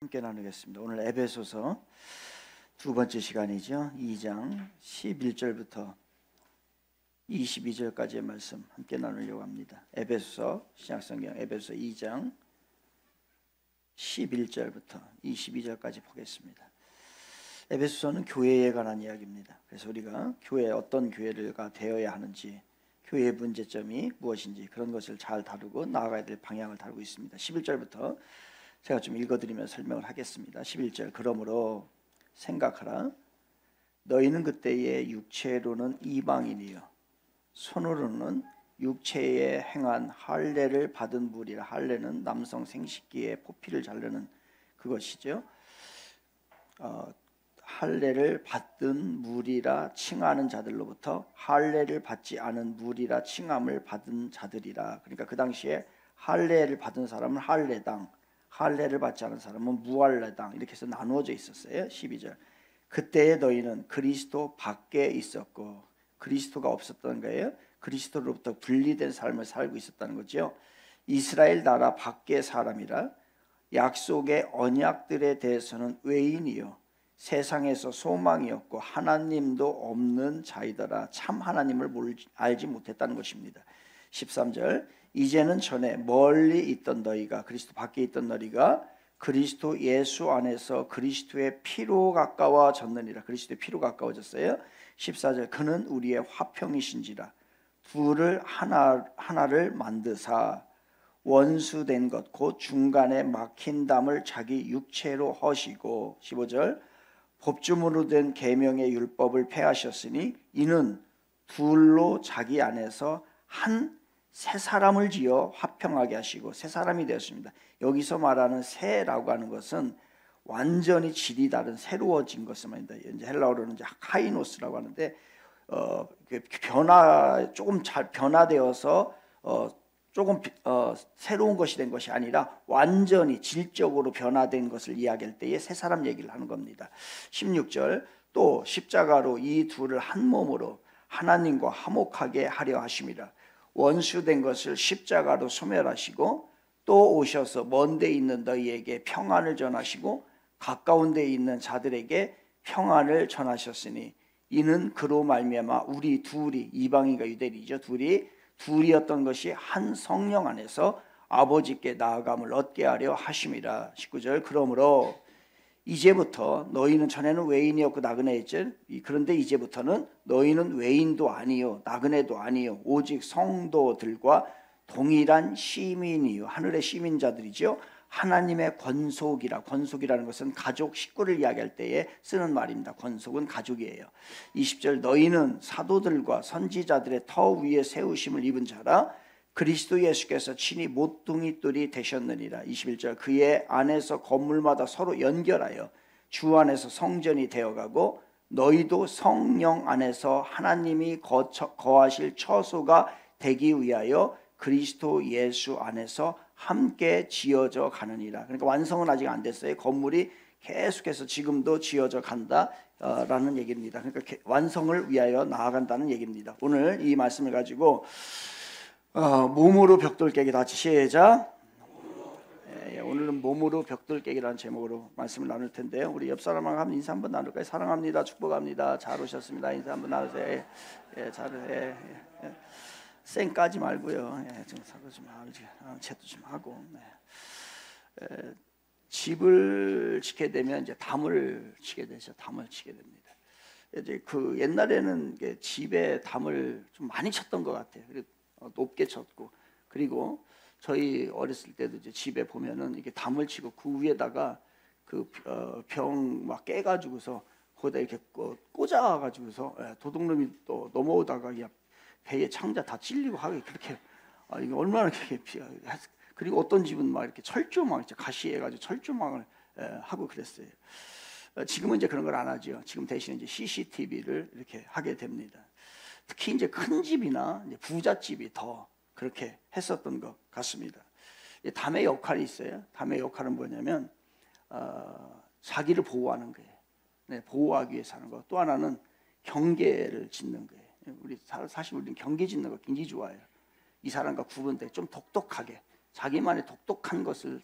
함께 나누겠습니다. 오늘 에베소서 두 번째 시간이죠. 2장 11절부터 22절까지의 말씀 함께 나누려고 합니다. 에베소서 신약성경 에베소서 2장 11절부터 22절까지 보겠습니다. 에베소서는 교회에 관한 이야기입니다. 그래서 우리가 교회 어떤 교회가 되어야 하는지, 교회의 문제점이 무엇인지 그런 것을 잘 다루고 나아가야 될 방향을 다루고 있습니다. 11절부터 제가 좀 읽어드리면서 설명을 하겠습니다. 11절, 그러므로 생각하라. 너희는 그때의 육체로는 이방인이요 손으로는 육체에 행한 할례를 받은 무리라. 할례는 남성 생식기에 포피를 자르는 그것이죠. 할례를 받은 무리라 칭하는 자들로부터 할례를 받지 않은 무리라 칭함을 받은 자들이라. 그러니까 그 당시에 할례를 받은 사람은 할례당, 할례를 받지 않은 사람은 무할례당, 이렇게 해서 나누어져 있었어요. 12절, 그때에 너희는 그리스도 밖에 있었고, 그리스도가 없었던 거예요. 그리스도로부터 분리된 삶을 살고 있었다는 거죠. 이스라엘 나라 밖의 사람이라. 약속의 언약들에 대해서는 외인이요 세상에서 소망이 없고 하나님도 없는 자이더라. 참 하나님을 알지 못했다는 것입니다. 13절, 이제는 전에 멀리 있던 너희가, 그리스도 밖에 있던 너희가 그리스도 예수 안에서 그리스도의 피로 가까워졌느니라. 그리스도의 피로 가까워졌어요. 14절, 그는 우리의 화평이신지라. 둘을 하나를 만드사 원수된 것 곧 중간에 막힌 담을 자기 육체로 허시고. 15절, 법주문으로 된 계명의 율법을 폐하셨으니 이는 둘로 자기 안에서 한 새 사람을 지어 화평하게 하시고. 새 사람이 되었습니다. 여기서 말하는 새라고 하는 것은 완전히 질이 다른 새로워진 것을 말합니다. 이제 헬라어로는 이제 카이노스라고 하는데 조금 잘 변화되어서 조금 새로운 것이 된 것이 아니라 완전히 질적으로 변화된 것을 이야기할 때에 새 사람 얘기를 하는 겁니다. 16절, 또 십자가로 이 둘을 한 몸으로 하나님과 화목하게 하려 하심이라. 원수된 것을 십자가로 소멸하시고 또 오셔서 먼 데 있는 너희에게 평안을 전하시고 가까운 데 있는 자들에게 평안을 전하셨으니 이는 그로 말미암아 우리 둘이, 이방인과 유대인이죠, 둘이었던 것이 한 성령 안에서 아버지께 나아감을 얻게 하려 하심이라. 19절, 그러므로 이제부터 너희는 전에는 외인이었고 나그네였죠. 그런데 이제부터는 너희는 외인도 아니요 나그네도 아니요 오직 성도들과 동일한 시민이요, 하늘의 시민자들이죠. 하나님의 권속이라는 것은 가족, 식구를 이야기할 때에 쓰는 말입니다. 권속은 가족이에요. 20절, 너희는 사도들과 선지자들의 터 위에 세우심을 입은 자라. 그리스도 예수께서 친히 모퉁이 돌이 되셨느니라. 21절, 그의 안에서 건물마다 서로 연결하여 주 안에서 성전이 되어가고 너희도 성령 안에서 하나님이 거하실 처소가 되기 위하여 그리스도 예수 안에서 함께 지어져 가느니라. 그러니까 완성은 아직 안 됐어요. 건물이 계속해서 지금도 지어져 간다라는 얘기입니다. 그러니까 완성을 위하여 나아간다는 얘기입니다. 오늘 이 말씀을 가지고 몸으로 벽돌 깨기, 다 시작. 오늘은 몸으로 벽돌 깨기라는 제목으로 말씀을 나눌 텐데요. 우리 옆 사람하고 한번 인사 한번 나눌까요? 사랑합니다, 축복합니다, 잘 오셨습니다, 인사 한번 나누세요. 잘 쌩 까지 말고요. 좀 사고 좀 하고, 채도 좀 하고. 집을 짓게 되면 이제 담을 치게 되죠. 담을 치게 됩니다. 이제 그 옛날에는 집에 담을 좀 많이 쳤던 것 같아요. 높게 쳤고, 그리고 저희 어렸을 때도 이제 집에 보면은 이렇게 담을 치고 그 위에다가 그 병 막 깨가지고서 거기다 이렇게 꽂아가지고서 도둑놈이 또 넘어오다가 배에 창자 다 찔리고 하게, 그렇게 이게 얼마나 그렇게 그리고 어떤 집은 막 이렇게 철조망, 가시해가지고 철조망을 하고 그랬어요. 지금은 이제 그런 걸 안 하죠. 지금 대신 이제 CCTV를 이렇게 하게 됩니다. 특히 이제 큰 집이나 이제 부잣집이 더 그렇게 했었던 것 같습니다. 담의 역할이 있어요. 담의 역할은 뭐냐면 자기를 보호하는 거예요. 보호하기 위해서 하는 거. 또 하나는 경계를 짓는 거예요. 사실 우리는 경계 짓는 거 굉장히 좋아해요. 이 사람과 구분돼 좀 독특하게 자기만의 독특한 것을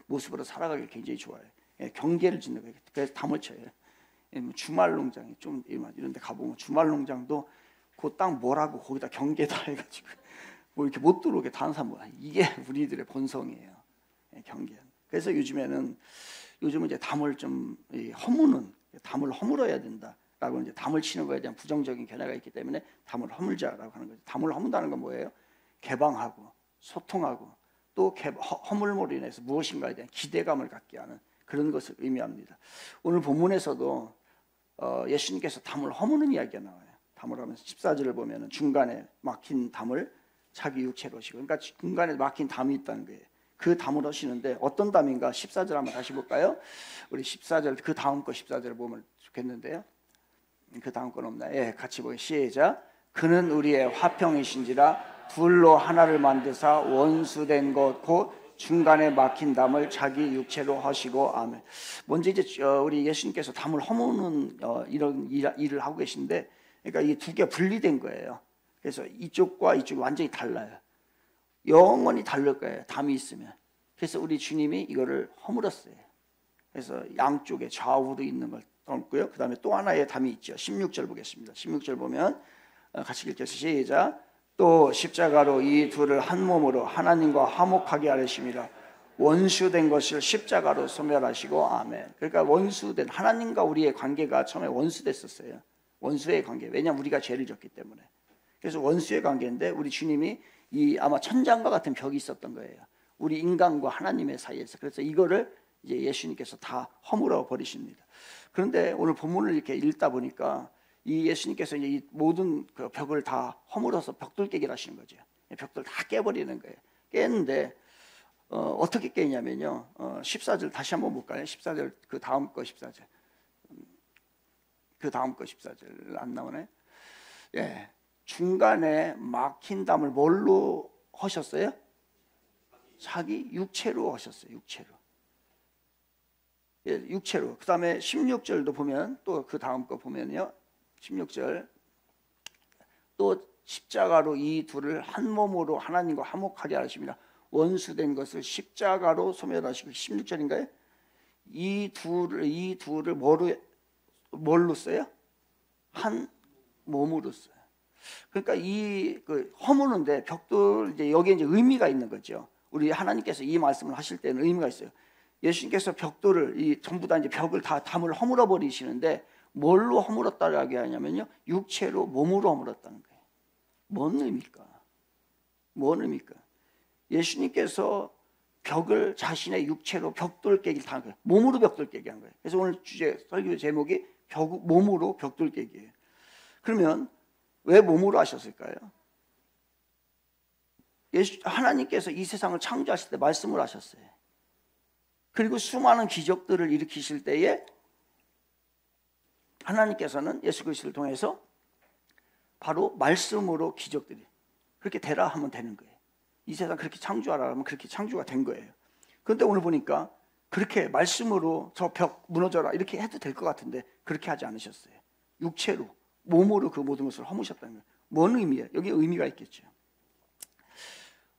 모습으로 살아가길 굉장히 좋아해요. 경계를 짓는 거예요. 그래서 담을 쳐요. 주말 농장이 좀 이런 데 가보면 주말 농장도 그 땅 뭐라고 거기다 경계다 해가지고 뭐 이렇게 못 들어오게 다른 사람 뭐야. 이게 우리들의 본성이에요. 경계. 그래서 요즘은 이제 담을 좀 허무는 담을 허물어야 된다라고 이제 담을 치는 거에 대한 부정적인 견해가 있기 때문에 담을 허물자라고 하는 거죠. 담을 허문다는 건 뭐예요? 개방하고 소통하고 또 허물로 인해서 무엇인가에 대한 기대감을 갖게 하는 그런 것을 의미합니다. 오늘 본문에서도 예수님께서 담을 허무는 이야기가 나와요. 담을 하면서 14절을 보면 중간에 막힌 담을 자기 육체로 하시고, 그러니까 중간에 막힌 담이 있다는 거예요. 그 담을 하시는데 어떤 담인가? 14절 한번 다시 볼까요? 우리 14절 그 다음 거 14절을 보면 좋겠는데요. 그 다음 건 없나요? 예, 같이 보기 시작. 그는 우리의 화평이신지라 둘로 하나를 만드사 원수된 것 곧 중간에 막힌 담을 자기 육체로 하시고 아멘. 먼저 이제 우리 예수님께서 담을 허무는 이런 일을 하고 계신데, 그러니까 이 두 개가 분리된 거예요. 그래서 이쪽과 이쪽이 완전히 달라요. 영원히 다를 거예요. 담이 있으면. 그래서 우리 주님이 이거를 허물었어요. 그래서 양쪽에 좌우로 있는 걸 넣었고요. 그 다음에 또 하나의 담이 있죠. 16절 보겠습니다. 16절 보면 같이 읽겠습니다. 시작. 또 십자가로 이 둘을 한 몸으로 하나님과 화목하게 하심이라 원수된 것을 십자가로 소멸하시고 아멘. 그러니까 원수된 하나님과 우리의 관계가 처음에 원수됐었어요. 원수의 관계. 왜냐하면 우리가 죄를 졌기 때문에. 그래서 원수의 관계인데 우리 주님이 이 아마 천장과 같은 벽이 있었던 거예요. 우리 인간과 하나님의 사이에서. 그래서 이거를 이제 예수님께서 다 허물어 버리십니다. 그런데 오늘 본문을 이렇게 읽다 보니까 이 예수님께서 이제 이 모든 그 벽을 다 허물어서 벽돌 깨기를 하시는 거죠. 벽돌 다 깨버리는 거예요. 깼는데 어떻게 깼냐면요. 14절 다시 한번 볼까요? 14절 그 다음 거 14절. 그 다음 거 14절 안 나오네. 예. 중간에 막힌 담을 뭘로 하셨어요? 자기 육체로 하셨어요. 육체로. 예, 육체로. 그 다음에 16절도 보면 또 그 다음 거 보면요. 16절 또 십자가로 이 둘을 한 몸으로 하나님과 화목하게 하십니다. 원수된 것을 십자가로 소멸하시고 16절인가요? 이 둘을 뭘로 써요? 한 몸으로 써요. 그러니까 그 허무는데 벽돌 이제 여기에 이제 의미가 있는 거죠. 우리 하나님께서 이 말씀을 하실 때는 의미가 있어요. 예수님께서 벽돌을 전부 다 이제 벽을 다 담을 허물어 버리시는데 뭘로 허물었다라고 하냐면요, 육체로 몸으로 허물었다는 거예요. 뭔 의미일까? 뭔 의미일까? 예수님께서 벽을 자신의 육체로 벽돌 깨기를 한 거예요. 몸으로 벽돌 깨기 한 거예요. 그래서 오늘 설교 제목이 몸으로 벽돌 깨기예요. 그러면 왜 몸으로 하셨을까요? 하나님께서 이 세상을 창조하실 때 말씀을 하셨어요. 그리고 수많은 기적들을 일으키실 때에 하나님께서는 예수 그리스도를 통해서 바로 말씀으로 기적들이 그렇게 되라 하면 되는 거예요. 이 세상 그렇게 창조하라 하면 그렇게 창조가 된 거예요. 그런데 오늘 보니까 그렇게 말씀으로 저 벽 무너져라 이렇게 해도 될 것 같은데 그렇게 하지 않으셨어요. 육체로 몸으로 그 모든 것을 허무셨다는 거예요. 뭔 의미예요? 여기 의미가 있겠죠.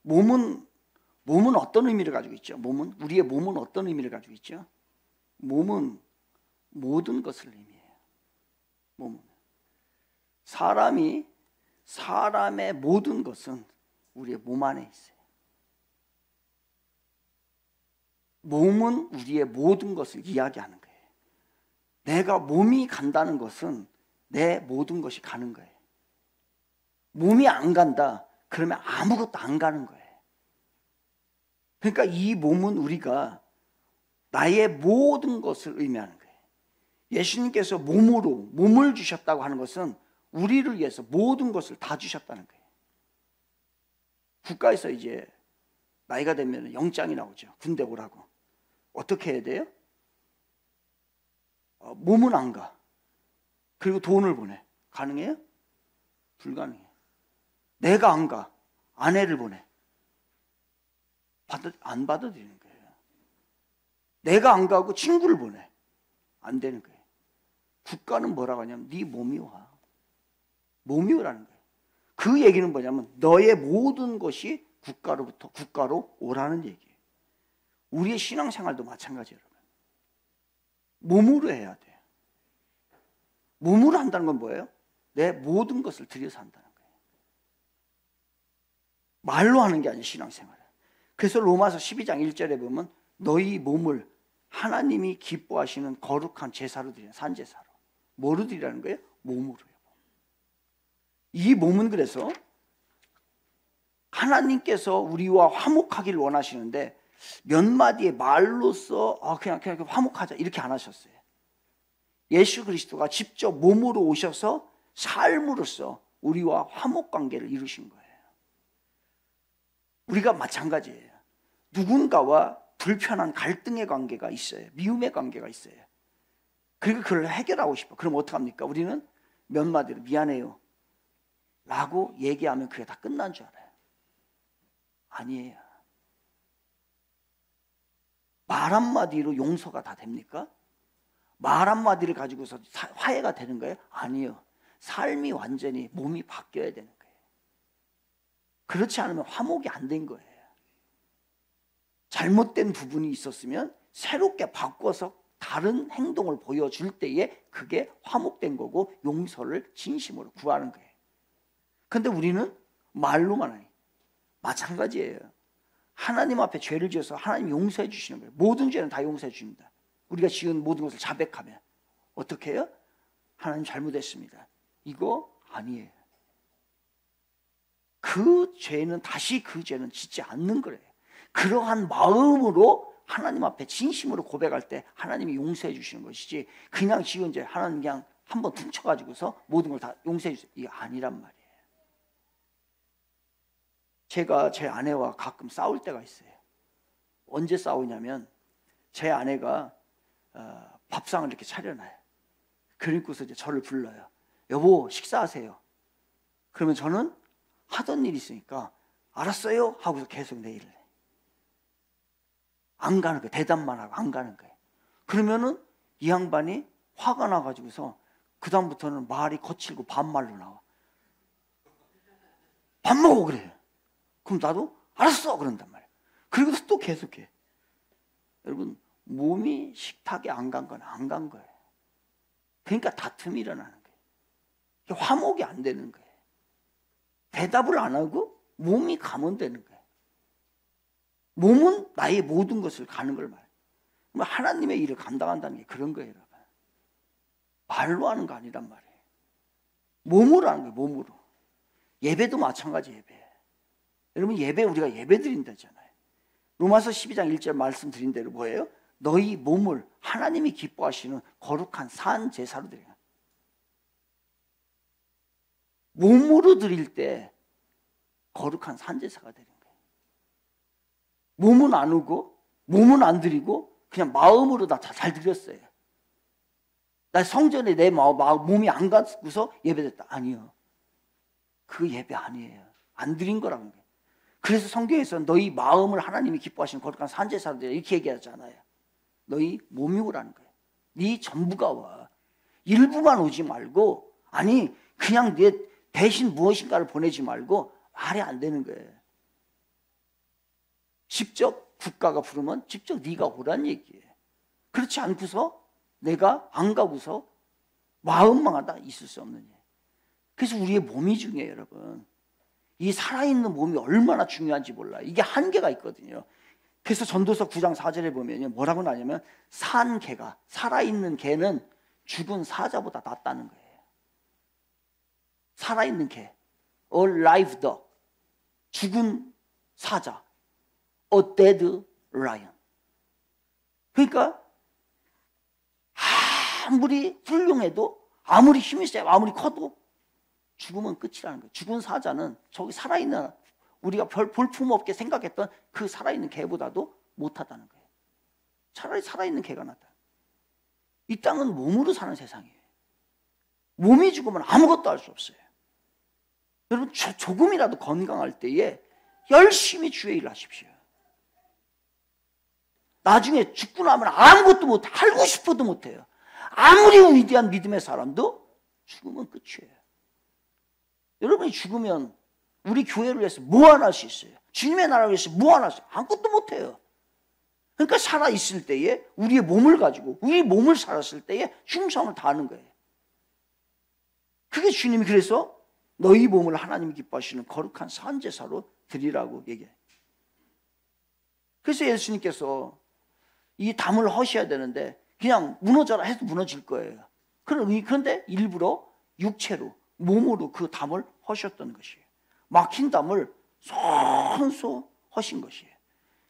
몸은 어떤 의미를 가지고 있죠? 우리의 몸은 어떤 의미를 가지고 있죠? 몸은 모든 것을 의미해요. 몸은 사람의 모든 것은 우리의 몸 안에 있어요. 몸은 우리의 모든 것을 이야기하는 거예요. 내가 몸이 간다는 것은 내 모든 것이 가는 거예요. 몸이 안 간다 그러면 아무것도 안 가는 거예요. 그러니까 이 몸은 우리가 나의 모든 것을 의미하는 거예요. 예수님께서 몸을 주셨다고 하는 것은 우리를 위해서 모든 것을 다 주셨다는 거예요. 국가에서 이제 나이가 되면 영장이 나오죠. 군대 오라고. 어떻게 해야 돼요? 몸은 안 가. 그리고 돈을 보내. 가능해요? 불가능해요. 내가 안 가. 아내를 보내. 안 받아들이는 거예요. 내가 안 가고 친구를 보내. 안 되는 거예요. 국가는 뭐라고 하냐면 네 몸이 와. 몸이 오라는 거예요. 그 얘기는 뭐냐면 너의 모든 것이 국가로 오라는 얘기예요. 우리의 신앙생활도 마찬가지예요. 여러분. 몸으로 해야 돼요. 몸으로 한다는 건 뭐예요? 내 모든 것을 들여서 한다는 거예요. 말로 하는 게 아니에요, 신앙생활은. 그래서 로마서 12장 1절에 보면 너희 몸을 하나님이 기뻐하시는 거룩한 제사로 드리는 산제사로. 뭐로 드리라는 거예요? 몸으로요. 이 몸은 그래서 하나님께서 우리와 화목하기를 원하시는데 몇 마디의 말로써 그냥 화목하자 이렇게 안 하셨어요. 예수 그리스도가 직접 몸으로 오셔서 삶으로써 우리와 화목 관계를 이루신 거예요. 우리가 마찬가지예요. 누군가와 불편한 갈등의 관계가 있어요. 미움의 관계가 있어요. 그리고 그걸 해결하고 싶어. 그럼 어떡합니까? 우리는 몇 마디로 미안해요 라고 얘기하면 그게 다 끝난 줄 알아요. 아니에요. 말 한마디로 용서가 다 됩니까? 말 한마디를 가지고서 화해가 되는 거예요? 아니요. 삶이 완전히 몸이 바뀌어야 되는 거예요. 그렇지 않으면 화목이 안 된 거예요. 잘못된 부분이 있었으면 새롭게 바꿔서 다른 행동을 보여줄 때에 그게 화목된 거고 용서를 진심으로 구하는 거예요. 그런데 우리는 말로만 해요. 마찬가지예요. 하나님 앞에 죄를 지어서 하나님 용서해 주시는 거예요. 모든 죄는 다 용서해 주십니다. 우리가 지은 모든 것을 자백하면 어떻게 해요? 하나님 잘못했습니다. 이거 아니에요. 그 죄는 다시 그 죄는 짓지 않는 거예요. 그러한 마음으로 하나님 앞에 진심으로 고백할 때 하나님이 용서해 주시는 것이지 그냥 지은 죄 하나님 그냥 한번 퉁쳐가지고서 모든 걸 다 용서해 주세요. 이게 아니란 말이에요. 제가 제 아내와 가끔 싸울 때가 있어요. 언제 싸우냐면 제 아내가 밥상을 이렇게 차려놔요. 그리고서 이제 저를 불러요. 여보 식사하세요. 그러면 저는 하던 일이 있으니까 알았어요 하고서 계속 내 일을 해. 안 가는 거예요. 대답만 하고 안 가는 거예요. 그러면은 이 양반이 화가 나가지고서 그 다음부터는 말이 거칠고 반말로 나와. 밥 먹어 그래요. 그럼 나도 알았어 그런단 말이에요. 그리고서 또 계속해. 여러분 몸이 식탁에 안 간 건 안 간 거예요. 그러니까 다툼이 일어나는 거예요. 화목이 안 되는 거예요. 대답을 안 하고 몸이 가면 되는 거예요. 몸은 나의 모든 것을 가는 걸 말해요. 하나님의 일을 감당한다는 게 그런 거예요. 여러분. 말로 하는 거 아니란 말이에요. 몸으로 하는 거예요. 몸으로. 예배도 마찬가지 예배. 여러분 예배 우리가 예배 드린다잖아요. 로마서 12장 1절 말씀드린 대로 뭐예요? 너희 몸을 하나님이 기뻐하시는 거룩한 산 제사로 드려요. 몸으로 드릴 때 거룩한 산 제사가 되는 거예요. 몸은 안 오고 몸은 안 드리고 그냥 마음으로 다 잘 드렸어요. 나 성전에 내 몸이 안 가고서 예배됐다. 아니요. 그 예배 아니에요. 안 드린 거라는 거예요. 그래서 성경에서 너희 마음을 하나님이 기뻐하시는 거룩한 산제사로 드려 이렇게 얘기하잖아요. 너희 몸이 오라는 거예요. 네 전부가 와. 일부만 오지 말고 아니 그냥 내 대신 무엇인가를 보내지 말고 말이 안 되는 거예요. 직접 국가가 부르면 직접 네가 오란 얘기예요. 그렇지 않고서 내가 안 가고서 마음만 하다 있을 수 없는 일. 그래서 우리의 몸이 중요해요, 여러분. 이 살아있는 몸이 얼마나 중요한지 몰라요. 이게 한계가 있거든요. 그래서 전도서 9장 4절에 보면 뭐라고 나냐면 산 개가 살아있는 개는 죽은 사자보다 낫다는 거예요. 살아있는 개, a live dog, 죽은 사자, a dead lion. 그러니까 아무리 훌륭해도 아무리 힘이 세고 아무리 커도 죽으면 끝이라는 거예요. 죽은 사자는 저기 살아있는 우리가 별 볼품없게 생각했던 그 살아있는 개보다도 못하다는 거예요. 차라리 살아있는 개가 낫다. 이 땅은 몸으로 사는 세상이에요. 몸이 죽으면 아무것도 할 수 없어요. 여러분 조금이라도 건강할 때에 열심히 주의 일을 하십시오. 나중에 죽고 나면 아무것도 못해. 하고 싶어도 못해요. 아무리 위대한 믿음의 사람도 죽으면 끝이에요. 여러분이 죽으면 우리 교회를 위해서 뭐 하나 할 수 있어요? 주님의 나라를 위해서 뭐 하나 할 수 있어요? 아무것도 못해요. 그러니까 살아있을 때에 우리의 몸을 가지고 우리 몸을 살았을 때에 충성을 다하는 거예요. 그게 주님이 그래서 너희 몸을 하나님이 기뻐하시는 거룩한 산제사로 드리라고 얘기해요. 그래서 예수님께서 이 담을 허셔야 되는데 그냥 무너져라 해도 무너질 거예요. 그런데 일부러 육체로 몸으로 그 담을 허셨던 것이에요. 막힌 담을 손수 허신 것이에요.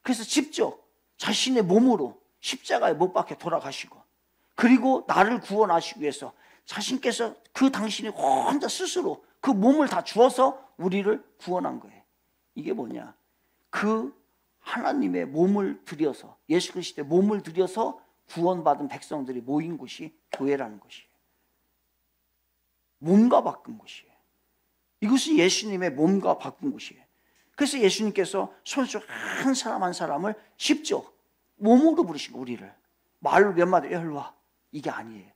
그래서 직접 자신의 몸으로 십자가에 못 박혀 돌아가시고, 그리고 나를 구원하시기 위해서 자신께서 그 당신이 혼자 스스로 그 몸을 다 주어서 우리를 구원한 거예요. 이게 뭐냐? 그 하나님의 몸을 들여서, 예수 그리스도의 몸을 들여서 구원받은 백성들이 모인 곳이 교회라는 것이에요. 몸과 바꾼 곳이에요. 이것이 예수님의 몸과 바꾼 곳이에요. 그래서 예수님께서 손수 한 사람 한 사람을 직접 몸으로 부르시고, 우리를 말로 몇 마디 일로 와, 이게 아니에요.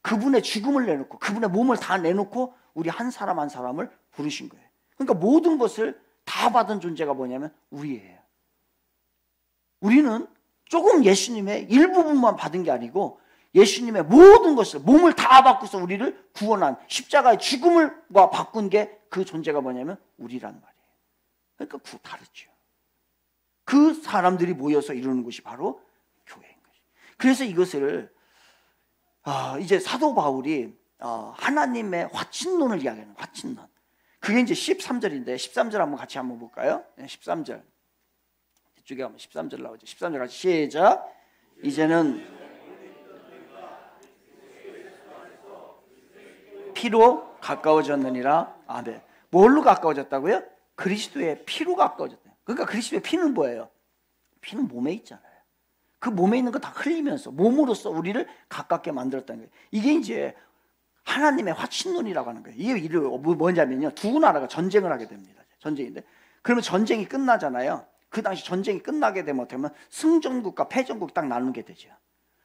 그분의 죽음을 내놓고 그분의 몸을 다 내놓고 우리 한 사람 한 사람을 부르신 거예요. 그러니까 모든 것을 다 받은 존재가 뭐냐면 우리예요. 우리는 조금 예수님의 일부분만 받은 게 아니고 예수님의 모든 것을, 몸을 다 바꾸서 우리를 구원한, 십자가의 죽음을과 바꾼 게 그 존재가 뭐냐면 우리란 말이에요. 그러니까 다르죠. 그 사람들이 모여서 이루는 것이 바로 교회인 거죠. 그래서 이것을 이제 사도 바울이 하나님의 화친론을 이야기하는 화친론. 그게 이제 13절인데 13절 한번 같이 한번 볼까요? 13절. 이쪽에 한번 13절 나오죠. 13절 같이 시작. 이제는 피로 가까워졌느니라. 아멘. 뭘로 가까워졌다고요? 그리스도의 피로 가까워졌다. 그러니까 그리스도의 피는 뭐예요? 피는 몸에 있잖아요. 그 몸에 있는 거 다 흘리면서 몸으로써 우리를 가깝게 만들었다는 거예요. 이게 이제 하나님의 화친론이라고 하는 거예요. 이게 뭐냐면요, 두 나라가 전쟁을 하게 됩니다. 전쟁인데, 그러면 전쟁이 끝나잖아요. 그 당시 전쟁이 끝나게 되면 어떻게 하면 승전국과 패전국 딱 나누게 되죠.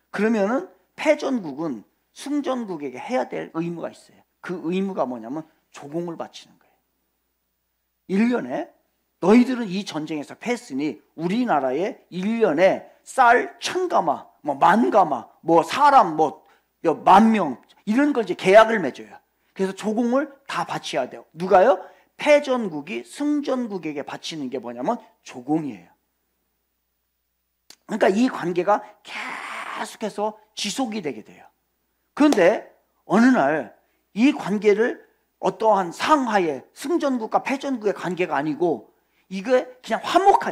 그러면은 패전국은 승전국에게 해야 될 의무가 있어요. 그 의무가 뭐냐면 조공을 바치는 거예요. 1년에 너희들은 이 전쟁에서 패했으니 우리나라에 1년에 쌀 1000가마, 뭐 10,000가마, 뭐 사람 뭐 10,000명 이런 걸 이제 계약을 맺어요. 그래서 조공을 다 바쳐야 돼요. 누가요? 패전국이 승전국에게 바치는 게 뭐냐면 조공이에요. 그러니까 이 관계가 계속해서 지속이 되게 돼요. 그런데 어느 날 이 관계를 어떠한 상하의 승전국과 패전국의 관계가 아니고 이게 그냥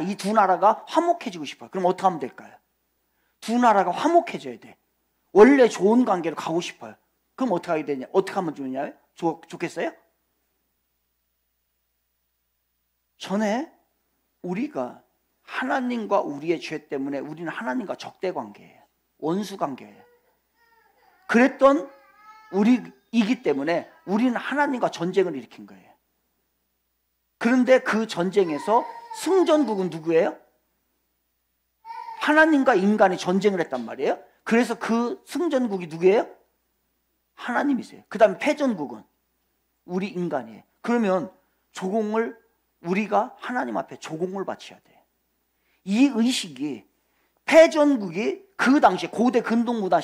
이 두 나라가 화목해지고 싶어요. 그럼 어떻게 하면 될까요? 두 나라가 화목해져야 돼. 원래 좋은 관계로 가고 싶어요. 그럼 어떻게 하게 되냐? 어떻게 하면 좋겠어요? 전에 우리가 하나님과 우리의 죄 때문에 우리는 하나님과 적대 관계예요. 원수 관계예요. 그랬던 우리이기 때문에 우리는 하나님과 전쟁을 일으킨 거예요. 그런데 그 전쟁에서 승전국은 누구예요? 하나님과 인간이 전쟁을 했단 말이에요. 그래서 그 승전국이 누구예요? 하나님이세요. 그 다음에 패전국은 우리 인간이에요. 그러면 우리가 하나님 앞에 조공을 바쳐야 돼요. 이 의식이 패전국이 그 당시에 고대 근동문화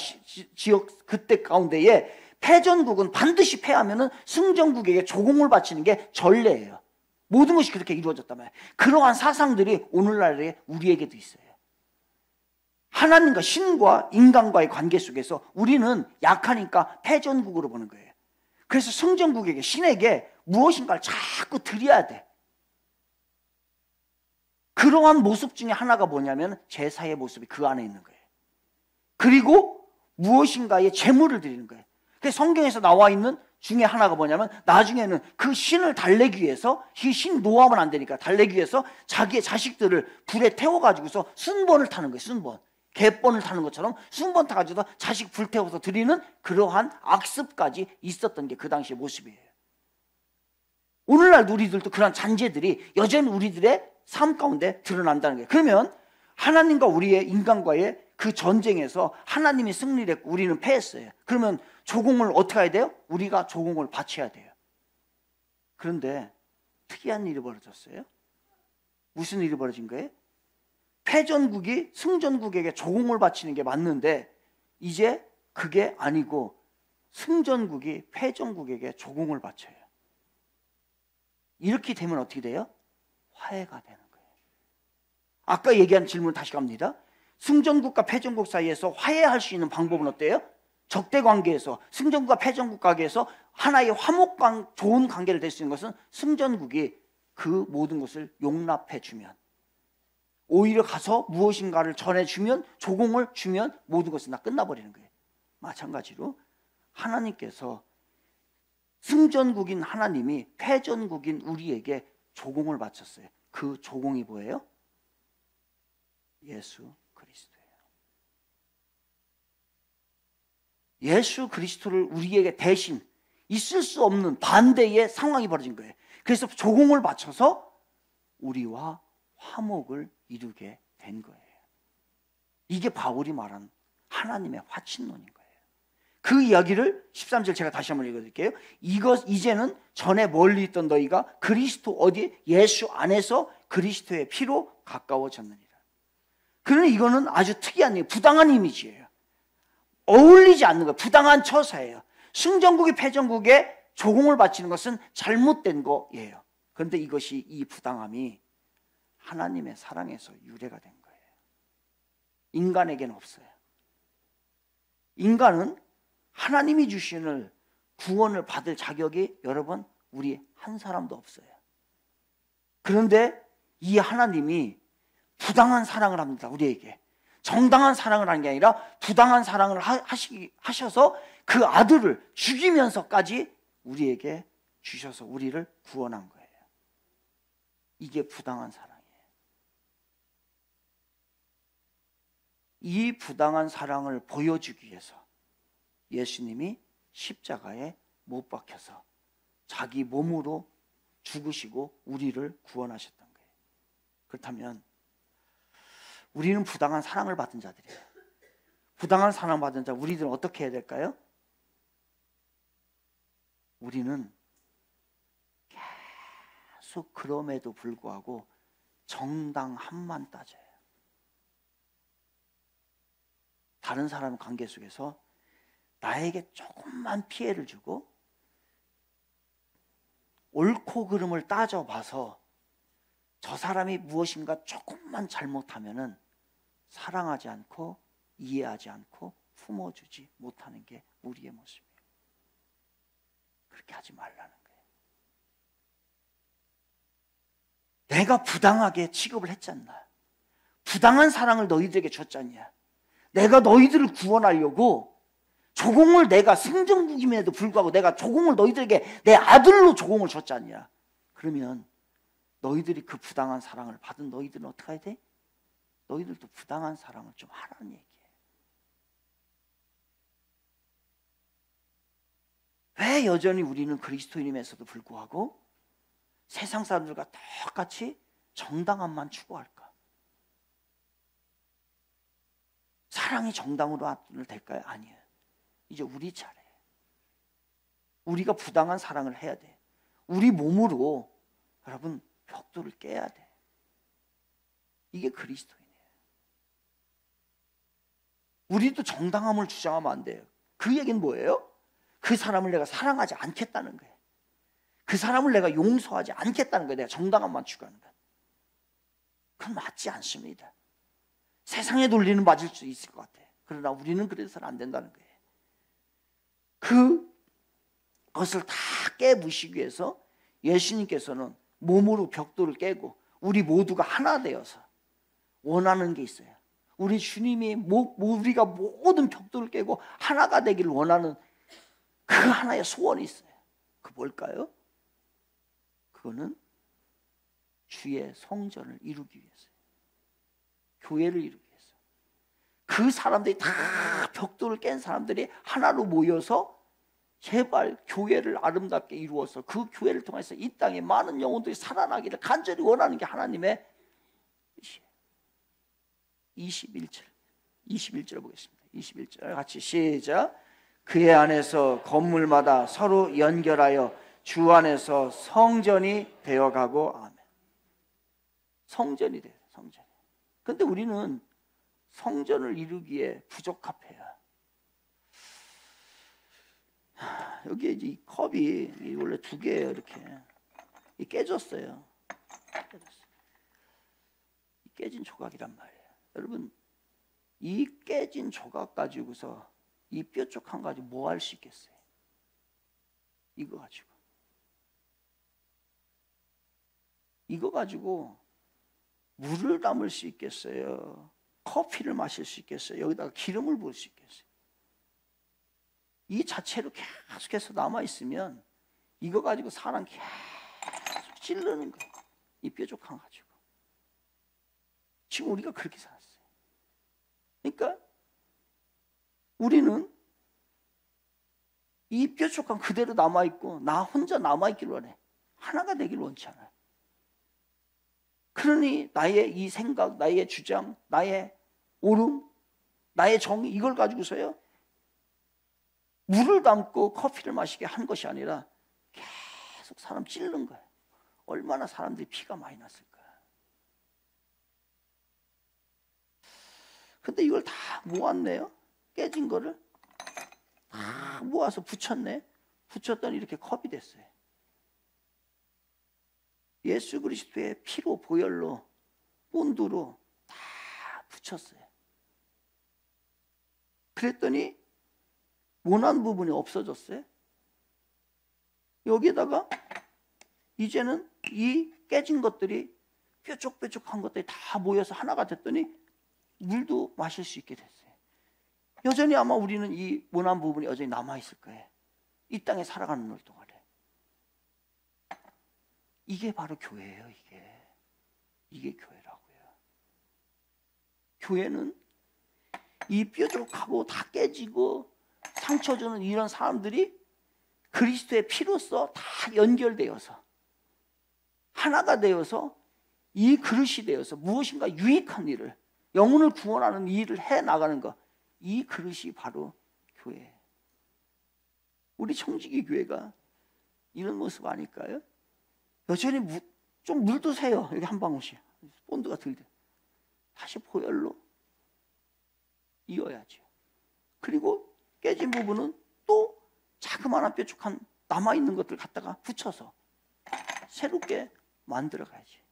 지역 그때 가운데에 패전국은 반드시 패하면은 승전국에게 조공을 바치는 게 전례예요. 모든 것이 그렇게 이루어졌단 말이에요. 그러한 사상들이 오늘날에 우리에게도 있어요. 하나님과 신과 인간과의 관계 속에서 우리는 약하니까 패전국으로 보는 거예요. 그래서 승전국에게, 신에게 무엇인가를 자꾸 드려야 돼. 그러한 모습 중에 하나가 뭐냐면 제사의 모습이 그 안에 있는 거예요. 그리고 무엇인가의 제물을 드리는 거예요. 그래서 성경에서 나와 있는 중에 하나가 뭐냐면 나중에는 그 신을 달래기 위해서, 이 신 노하면 안 되니까 달래기 위해서 자기의 자식들을 불에 태워가지고서 순번을 타는 거예요. 순번. 갯번을 타는 것처럼 순번 타가지고 자식 불태워서 드리는 그러한 악습까지 있었던 게 그 당시의 모습이에요. 오늘날 우리들도 그런 잔재들이 여전히 우리들의 삶 가운데 드러난다는 거예요. 그러면 하나님과 우리의 인간과의 그 전쟁에서 하나님이 승리를 했고 우리는 패했어요. 그러면 조공을 어떻게 해야 돼요? 우리가 조공을 바쳐야 돼요. 그런데 특이한 일이 벌어졌어요. 무슨 일이 벌어진 거예요? 패전국이 승전국에게 조공을 바치는 게 맞는데 이제 그게 아니고 승전국이 패전국에게 조공을 바쳐요. 이렇게 되면 어떻게 돼요? 화해가 되는 거예요. 아까 얘기한 질문 다시 갑니다. 승전국과 패전국 사이에서 화해할 수 있는 방법은 어때요? 적대 관계에서, 승전국과 패전국 관계에서 하나의 좋은 관계를 될 수 있는 것은 승전국이 그 모든 것을 용납해 주면, 오히려 가서 무엇인가를 전해주면, 조공을 주면 모든 것은 다 끝나버리는 거예요. 마찬가지로 하나님께서 승전국인 하나님이 패전국인 우리에게 조공을 바쳤어요. 그 조공이 뭐예요? 예수 그리스도예요. 예수 그리스도를 우리에게 대신 있을 수 없는 반대의 상황이 벌어진 거예요. 그래서 조공을 바쳐서 우리와 화목을 이루게 된 거예요. 이게 바울이 말한 하나님의 화친론인 거예요. 그 이야기를 13절 제가 다시 한번 읽어드릴게요. 이제는 전에 멀리 있던 너희가 그리스도 어디? 예수 안에서 그리스도의 피로 가까워졌느니라. 그러나 이거는 아주 특이한, 부당한 이미지예요. 어울리지 않는 거예요. 부당한 처사예요. 승전국이 패전국에 조공을 바치는 것은 잘못된 거예요. 그런데 이 부당함이 하나님의 사랑에서 유래가 된 거예요. 인간에게는 없어요. 인간은 하나님이 주시는 구원을 받을 자격이 여러분 우리 한 사람도 없어요. 그런데 이 하나님이 부당한 사랑을 합니다. 우리에게 정당한 사랑을 하는 게 아니라 부당한 사랑을 하셔서 그 아들을 죽이면서까지 우리에게 주셔서 우리를 구원한 거예요. 이게 부당한 사랑이에요. 이 부당한 사랑을 보여주기 위해서 예수님이 십자가에 못 박혀서 자기 몸으로 죽으시고 우리를 구원하셨던 거예요. 그렇다면 우리는 부당한 사랑을 받은 자들이에요. 부당한 사랑을 받은 자, 우리들은 어떻게 해야 될까요? 우리는 계속 그럼에도 불구하고 정당함만 따져요. 다른 사람 관계 속에서 나에게 조금만 피해를 주고 옳고 그름을 따져봐서 저 사람이 무엇인가 조금만 잘못하면은 사랑하지 않고 이해하지 않고 품어주지 못하는 게 우리의 모습이에요. 그렇게 하지 말라는 거예요. 내가 부당하게 취급을 했잖아. 부당한 사랑을 너희들에게 줬잖냐. 내가 너희들을 구원하려고 조공을, 내가 승전국임에도 불구하고 내가 조공을 너희들에게 내 아들로 조공을 줬잖냐. 그러면 너희들이 그 부당한 사랑을 받은 너희들은 어떻게 해야 돼? 너희들도 부당한 사랑을 좀 하라는 얘기예요. 왜 여전히 우리는 그리스도인임에서도 불구하고 세상 사람들과 똑같이 정당함만 추구할까? 사랑이 정당으로 될까요? 아니에요. 이제 우리 차례예요. 우리가 부당한 사랑을 해야 돼. 우리 몸으로 여러분 벽돌을 깨야 돼. 이게 그리스도인이에요. 우리도 정당함을 주장하면 안 돼요. 그 얘기는 뭐예요? 그 사람을 내가 사랑하지 않겠다는 거예요. 그 사람을 내가 용서하지 않겠다는 거예요. 내가 정당함만 추구하는 거예요. 그건 맞지 않습니다. 세상의 논리는 맞을 수 있을 것 같아요. 그러나 우리는 그래서는 안 된다는 거예요. 그것을 다 깨부시기 위해서 예수님께서는 몸으로 벽돌을 깨고 우리 모두가 하나 되어서 원하는 게 있어요. 우리 주님이 우리가 모든 벽돌을 깨고 하나가 되기를 원하는 그 하나의 소원이 있어요. 그 뭘까요? 그거는 주의 성전을 이루기 위해서요. 교회를 이루기 위해서. 그 사람들이 다 벽돌을 깬 사람들이 하나로 모여서 제발 교회를 아름답게 이루어서 그 교회를 통해서 이 땅에 많은 영혼들이 살아나기를 간절히 원하는 게 하나님의 뜻이에요. 21절 보겠습니다. 21절 같이 시작. 그의 안에서 건물마다 서로 연결하여 주 안에서 성전이 되어가고. 아멘. 성전이 돼요. 성전. 근데 우리는 성전을 이루기에 부적합해요. 여기에 이제 이 컵이 원래 2개예요. 이렇게 깨졌어요. 깨진 조각이란 말이에요. 여러분, 이 깨진 조각 가지고서 이 뾰족한 가지고 뭐 할 수 있겠어요? 이거 가지고 물을 담을 수 있겠어요? 커피를 마실 수 있겠어요? 여기다가 기름을 부을 수 있겠어요? 이 자체로 계속해서 남아있으면 이거 가지고 사람 계속 찌르는 거예요. 이 뾰족한 가지고. 지금 우리가 그렇게 살았어요. 그러니까 우리는 이 뾰족한 그대로 남아있고 나 혼자 남아있기를 원해. 하나가 되길 원치 않아요. 그러니 나의 이 생각, 나의 주장, 나의 옳음, 나의 정의, 이걸 가지고서요 물을 담고 커피를 마시게 한 것이 아니라 계속 사람 찌르는 거예요. 얼마나 사람들이 피가 많이 났을까. 근데 이걸 다 모았네요. 깨진 거를 다 모아서 붙였네. 붙였더니 이렇게 컵이 됐어요. 예수 그리스도의 피로, 보혈로, 본드로 다 붙였어요. 그랬더니 모난 부분이 없어졌어요. 여기에다가 이제는 이 깨진 것들이 뾰족뾰족한 것들이 다 모여서 하나가 됐더니 물도 마실 수 있게 됐어요. 여전히 아마 우리는 이 모난 부분이 여전히 남아있을 거예요. 이 땅에 살아가는 날 동안에. 이게 바로 교회예요. 이게 교회라고요. 교회는 이 뾰족하고 다 깨지고 상처 주는 이런 사람들이 그리스도의 피로써 다 연결되어서 하나가 되어서 이 그릇이 되어서 무엇인가 유익한 일을, 영혼을 구원하는 일을 해나가는 것, 이 그릇이 바로 교회예요. 우리 청지기 교회가 이런 모습 아닐까요? 여전히 좀 물 드세요. 여기 한 방울씩. 본드가 들대. 다시 보혈로 이어야죠. 그리고 깨진 부분은 또 자그마한 뾰족한 남아있는 것들 갖다가 붙여서 새롭게 만들어 가야지.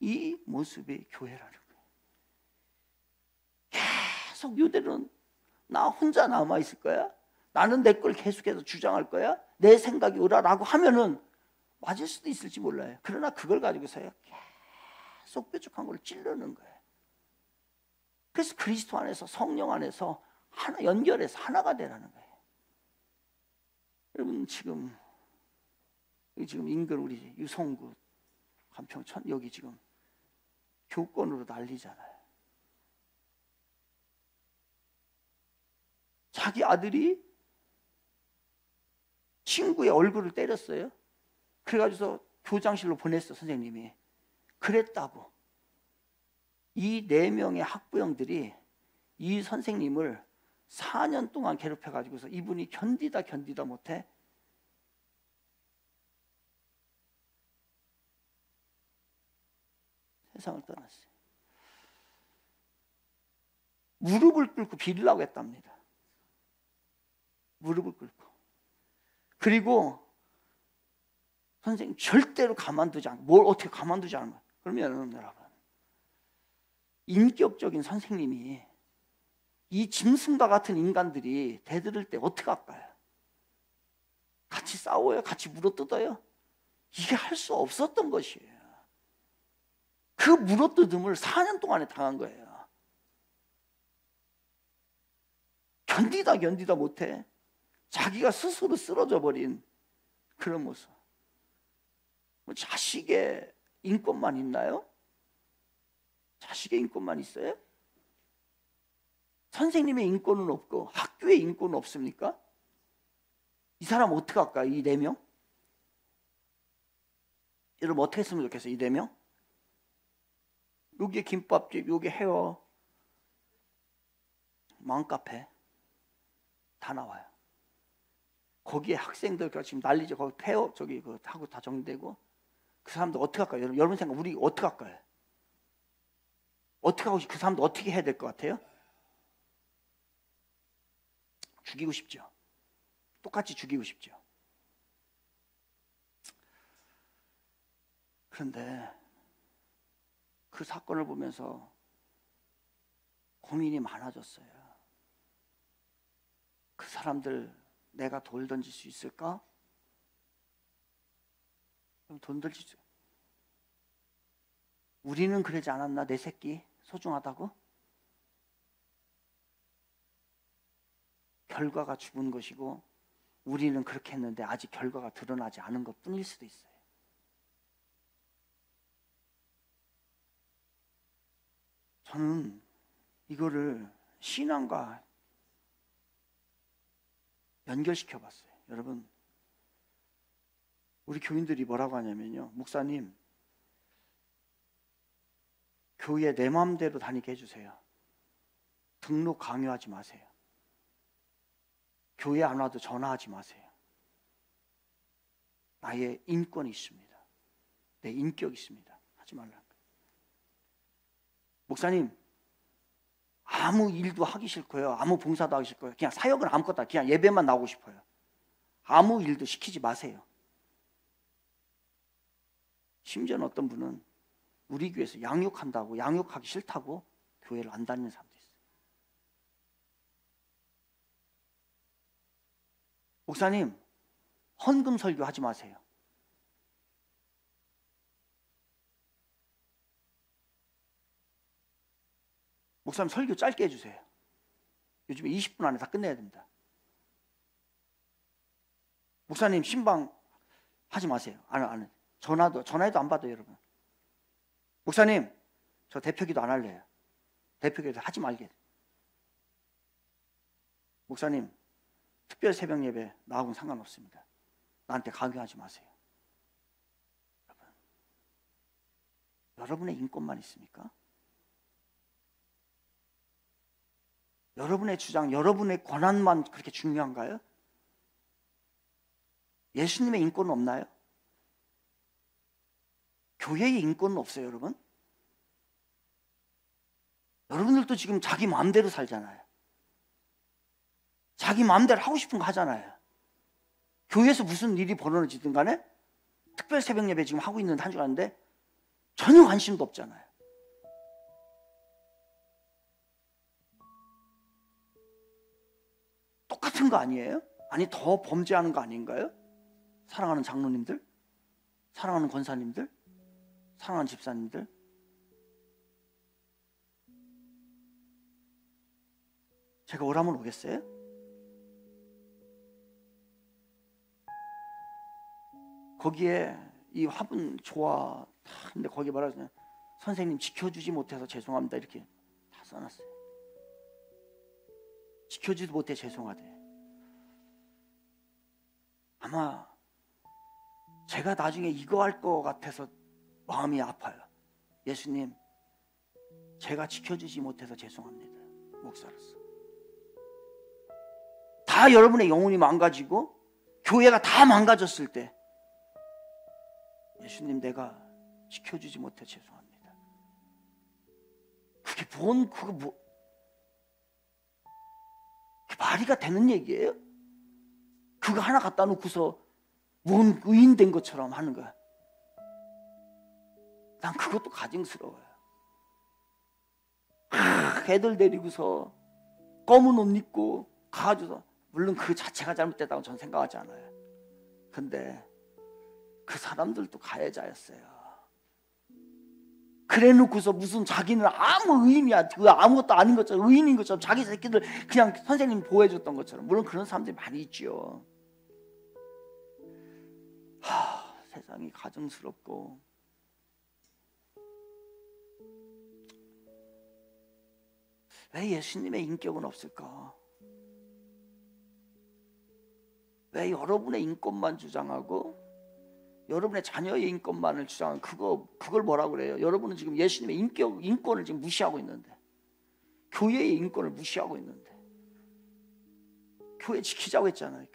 이 모습이 교회라는 거예요. 계속 유대는 나 혼자 남아있을 거야? 나는 내 걸 계속해서 주장할 거야? 내 생각이 옳아라고 하면은 맞을 수도 있을지 몰라요. 그러나 그걸 가지고서요 계속 뾰족한 걸 찌르는 거예요. 그래서 그리스도 안에서, 성령 안에서 하나 연결해서 하나가 되라는 거예요. 여러분 지금 인근 우리 유성구 간평천 여기 지금 교권으로 난리잖아요. 자기 아들이 친구의 얼굴을 때렸어요. 그래가지고 교장실로 보냈어. 선생님이 그랬다고 이 4명의 학부형들이 이 선생님을 4년 동안 괴롭혀가지고서 이분이 견디다 못해 세상을 떠났어요. 무릎을 꿇고 빌려고 했답니다. 무릎을 꿇고. 그리고 선생님 절대로 가만두지 않고, 뭘 어떻게 가만두지 않은 거야. 그러면 여러분, 인격적인 선생님이 이 짐승과 같은 인간들이 대들을 때 어떻게 할까요? 같이 싸워요? 같이 물어뜯어요? 이게 할 수 없었던 것이에요. 그 물어뜯음을 4년 동안에 당한 거예요. 견디다 못해 자기가 스스로 쓰러져 버린 그런 모습. 자식의 인권만 있나요? 자식의 인권만 있어요? 선생님의 인권은 없고 학교의 인권은 없습니까? 이 사람 어떻게 할까요? 이 4명? 여러분 어떻게 했으면 좋겠어요? 이 4명? 여기 김밥집, 여기 헤어, 맘카페 다 나와요. 거기에 학생들 지금 난리죠. 거기 폐업 저기 그 하고 다 정리되고 그 사람들 어떻게 할까요? 여러분 생각 우리 어떻게 할까요? 어떻게 하고 그 사람도 어떻게 해야 될 것 같아요? 죽이고 싶죠. 똑같이 죽이고 싶죠. 그런데 그 사건을 보면서 고민이 많아졌어요. 그 사람들 내가 돌 던질 수 있을까? 돈 던질 수. 우리는 그러지 않았나? 내 새끼 소중하다고? 결과가 죽은 것이고 우리는 그렇게 했는데 아직 결과가 드러나지 않은 것 뿐일 수도 있어요. 저는 이거를 신앙과 연결시켜 봤어요. 여러분, 우리 교인들이 뭐라고 하냐면요, 목사님 교회 내 마음대로 다니게 해주세요. 등록 강요하지 마세요. 교회 안 와도 전화하지 마세요. 나의 인권이 있습니다. 내 인격이 있습니다. 하지 말라는 거예요. 목사님 아무 일도 하기 싫고요, 아무 봉사도 하기 싫고요, 그냥 사역은 아무것도 그냥 예배만 나오고 싶어요. 아무 일도 시키지 마세요. 심지어는 어떤 분은 우리 교회에서 양육한다고, 양육하기 싫다고 교회를 안 다니는 사람도 있어요. 목사님 헌금 설교 하지 마세요. 목사님 설교 짧게 해주세요. 요즘에 20분 안에 다 끝내야 됩니다. 목사님 신방 하지 마세요. 안 해. 전화해도 안 받아요, 여러분. 목사님 저 대표기도 안 할래요. 대표기도 하지 말게. 목사님 특별 새벽 예배 나하고는 상관없습니다. 나한테 강요하지 마세요. 여러분, 여러분의 인권만 있습니까? 여러분의 주장, 여러분의 권한만 그렇게 중요한가요? 예수님의 인권은 없나요? 교회의 인권은 없어요, 여러분? 여러분들도 지금 자기 마음대로 살잖아요. 자기 마음대로 하고 싶은 거 하잖아요. 교회에서 무슨 일이 벌어지든 간에 특별 새벽 예배 지금 하고 있는 한 주간인데 전혀 관심도 없잖아요. 똑같은 거 아니에요? 아니 더 범죄하는 거 아닌가요? 사랑하는 장로님들, 사랑하는 권사님들, 사랑하는 집사님들, 제가 오라면 오겠어요? 거기에 이 화분 좋아, 근데 거기에 뭐라 그러냐, 선생님 지켜주지 못해서 죄송합니다 이렇게 다 써놨어요. 지켜주지 못해 죄송하대. 아마 제가 나중에 이거 할 것 같아서 마음이 아파요. 예수님, 제가 지켜주지 못해서 죄송합니다. 목사로서. 다 여러분의 영혼이 망가지고 교회가 다 망가졌을 때 예수님, 내가 지켜주지 못해 죄송합니다. 그게 그게 말이가 되는 얘기예요? 그거 하나 갖다 놓고서 뭔 의인된 것처럼 하는 거야. 난 그것도 가증스러워요. 애들 데리고서 검은 옷 입고 가가지고서, 물론 그 자체가 잘못됐다고 저는 생각하지 않아요. 근데 그 사람들도 가해자였어요. 그래 놓고서 무슨 자기는 아무 의인이야, 그 아무것도 아닌 것처럼, 의인인 것처럼 자기 새끼들 그냥 선생님 보호해줬던 것처럼. 물론 그런 사람들이 많이 있죠. 세상이 가증스럽고 왜 예수님의 인격은 없을까? 왜 여러분의 인권만 주장하고 여러분의 자녀의 인권만을 주장하는 그걸 뭐라고 그래요? 여러분은 지금 예수님의 인권을 지금 무시하고 있는데, 교회의 인권을 무시하고 있는데, 교회 지키자고 했잖아요.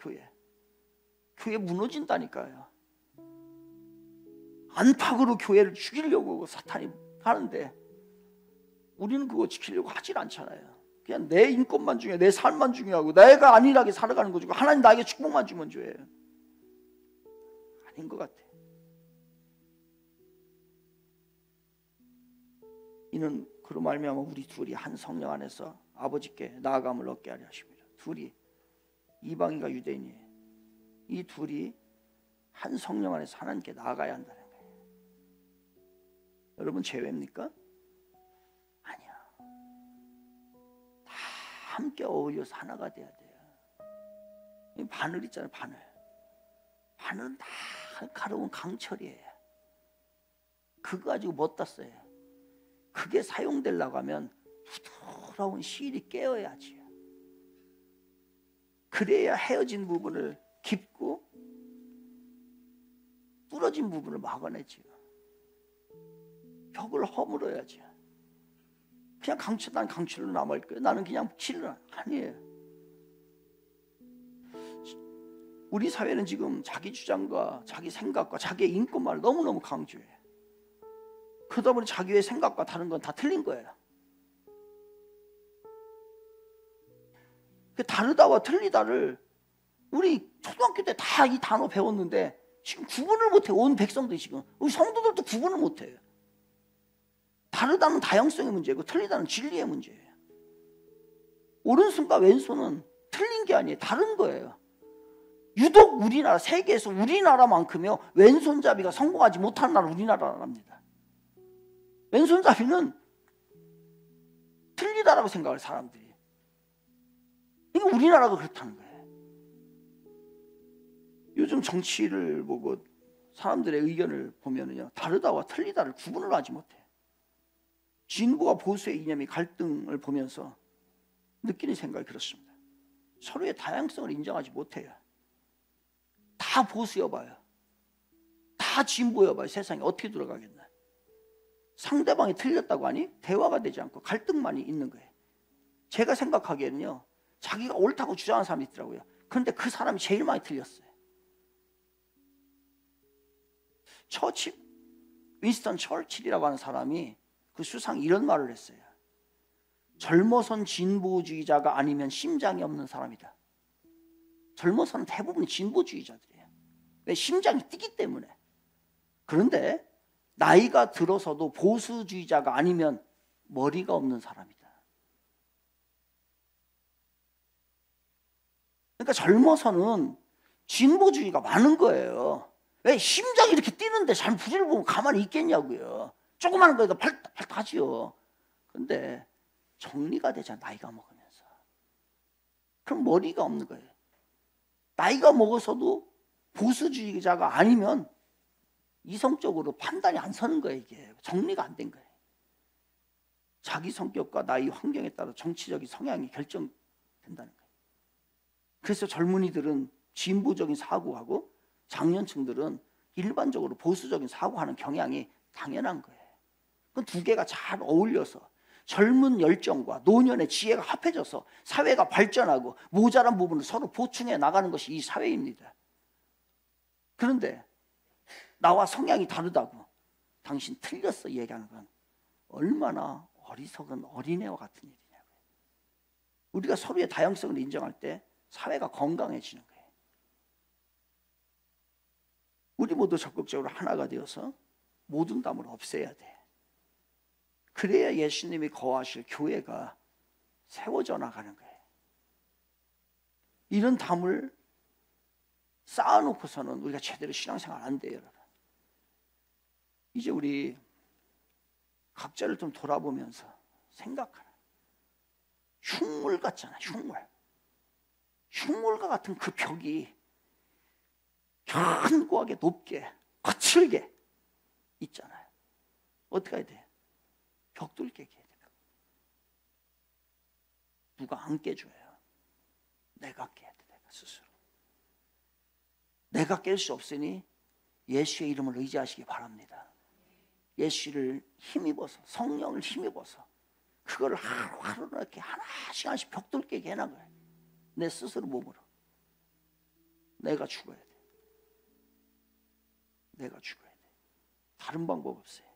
교회 무너진다니까요. 안팎으로 교회를 죽이려고 사탄이 하는데 우리는 그거 지키려고 하질 않잖아요. 그냥 내 인권만 중요해, 내 삶만 중요하고 내가 안일하게 살아가는 거지. 하나님 나에게 축복만 주면 줘요. 아닌 것 같아. 이는 그로 말미암아 우리 둘이 한 성령 안에서 아버지께 나아감을 얻게 하려 하십니다. 둘이, 이방인과 유대인이, 이 둘이 한 성령 안에서 하나님께 나아가야 한다는 거예요. 여러분 제외입니까? 아니야. 다 함께 어울려서 하나가 돼야 돼요. 이 바늘 있잖아요, 바늘. 바늘은 다 날카로운 강철이에요. 그거 가지고 못다 써요. 그게 사용되려고 하면 부드러운 실이 깨어야지. 그래야 헤어진 부분을 깊고 부러진 부분을 막아내지요. 벽을 허물어야지. 그냥 강철, 난 강철로 남아있을 거예요. 나는 그냥 칠로 아니에요. 우리 사회는 지금 자기 주장과 자기 생각과 자기의 인권만을 너무너무 강조해. 그러다 보니 자기의 생각과 다른 건 다 틀린 거예요. 그 다르다와 틀리다를 우리 초등학교 때 다 이 단어 배웠는데 지금 구분을 못해요. 온 백성들이 지금. 우리 성도들도 구분을 못해요. 다르다는 다양성의 문제고 틀리다는 진리의 문제예요. 오른손과 왼손은 틀린 게 아니에요. 다른 거예요. 유독 우리나라, 세계에서 우리나라만큼요 왼손잡이가 성공하지 못하는 나라 우리나라랍니다. 왼손잡이는 틀리다라고 생각할 사람들이. 이게 우리나라가 그렇다는 거예요. 요즘 정치를 보고 사람들의 의견을 보면요 다르다와 틀리다를 구분을 하지 못해. 진보와 보수의 이념이 갈등을 보면서 느끼는 생각이 그렇습니다. 서로의 다양성을 인정하지 못해요. 다 보수여봐요. 다 진보여봐요. 세상에 어떻게 돌아가겠나. 상대방이 틀렸다고 하니 대화가 되지 않고 갈등만이 있는 거예요. 제가 생각하기에는요 자기가 옳다고 주장하는 사람이 있더라고요. 그런데 그 사람이 제일 많이 틀렸어요. 윈스턴 처칠이라고 하는 사람이 그 수상이 이런 말을 했어요. 젊어선 진보주의자가 아니면 심장이 없는 사람이다. 젊어서는 대부분 진보주의자들이에요. 왜? 심장이 뛰기 때문에. 그런데 나이가 들어서도 보수주의자가 아니면 머리가 없는 사람이다. 그러니까 젊어서는 진보주의가 많은 거예요. 왜? 심장이 이렇게 뛰는데 잘 부지를 보면 가만히 있겠냐고요. 조그마한 거에도 팔타지요. 그런데 정리가 되잖아, 나이가 먹으면서. 그럼 머리가 없는 거예요. 나이가 먹어서도 보수주의자가 아니면 이성적으로 판단이 안 서는 거예요. 이게 정리가 안 된 거예요. 자기 성격과 나이 환경에 따라 정치적인 성향이 결정된다는 거예요. 그래서 젊은이들은 진보적인 사고하고 장년층들은 일반적으로 보수적인 사고하는 경향이 당연한 거예요. 그 두 개가 잘 어울려서 젊은 열정과 노년의 지혜가 합해져서 사회가 발전하고 모자란 부분을 서로 보충해 나가는 것이 이 사회입니다. 그런데 나와 성향이 다르다고 당신 틀렸어 얘기하는 건 얼마나 어리석은 어린애와 같은 일이냐고요. 우리가 서로의 다양성을 인정할 때 사회가 건강해지는 거예요. 우리 모두 적극적으로 하나가 되어서 모든 담을 없애야 돼. 그래야 예수님이 거하실 교회가 세워져 나가는 거예요. 이런 담을 쌓아놓고서는 우리가 제대로 신앙생활 안 돼요, 여러분. 이제 우리 각자를 좀 돌아보면서 생각하라. 흉물 같잖아, 흉물. 흉물과 같은 그 벽이 견고하게 높게 거칠게 있잖아요. 어떻게 해야 돼? 벽돌 깨기 해야 돼. 누가 안 깨줘요. 내가 깨야 돼. 내가 스스로. 내가 깰 수 없으니 예수의 이름을 의지하시기 바랍니다. 예수를 힘입어서 성령을 힘입어서 그거를 하루하루 이렇게 하나씩 하나씩 벽돌 깨게 해나가요. 내 스스로 몸으로. 내가 죽어야 돼. 내가 죽어야 돼. 다른 방법 없어요.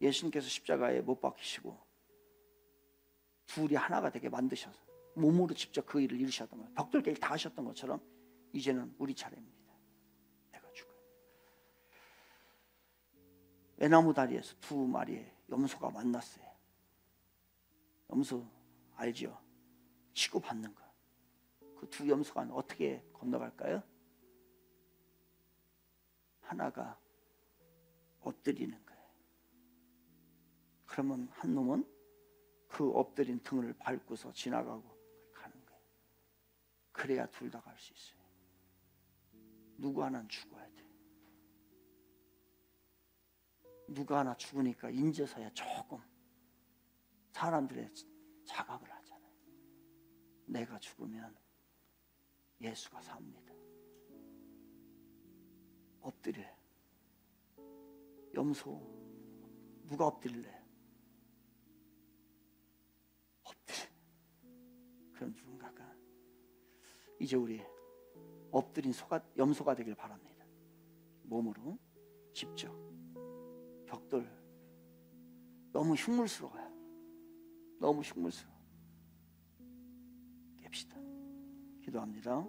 예수님께서 십자가에 못 박히시고 둘이 하나가 되게 만드셔서 몸으로 직접 그 일을 이루셨던 거예요. 벽돌 깨기 다 하셨던 것처럼 이제는 우리 차례입니다. 내가 죽어요. 외나무 다리에서 두 마리의 염소가 만났어요. 염소 알죠? 치고받는 거. 그 두 염소가 어떻게 건너갈까요? 하나가 엎드리는 거예요. 그러면 한 놈은 그 엎드린 등을 밟고서 지나가고 가는 거예요. 그래야 둘 다 갈 수 있어요. 누구 하나는 죽어야 돼. 누가 하나 죽으니까 인제서야 조금 사람들의 자각을 하잖아요. 내가 죽으면 예수가 삽니다. 엎드려요. 염소 누가 엎드릴래요? 엎드려. 그럼 누군가가 이제 우리 엎드린 염소가 되길 바랍니다. 몸으로 직접 벽돌 너무 흉물스러워요. 너무 흉물스러워. 깹시다. 기도합니다.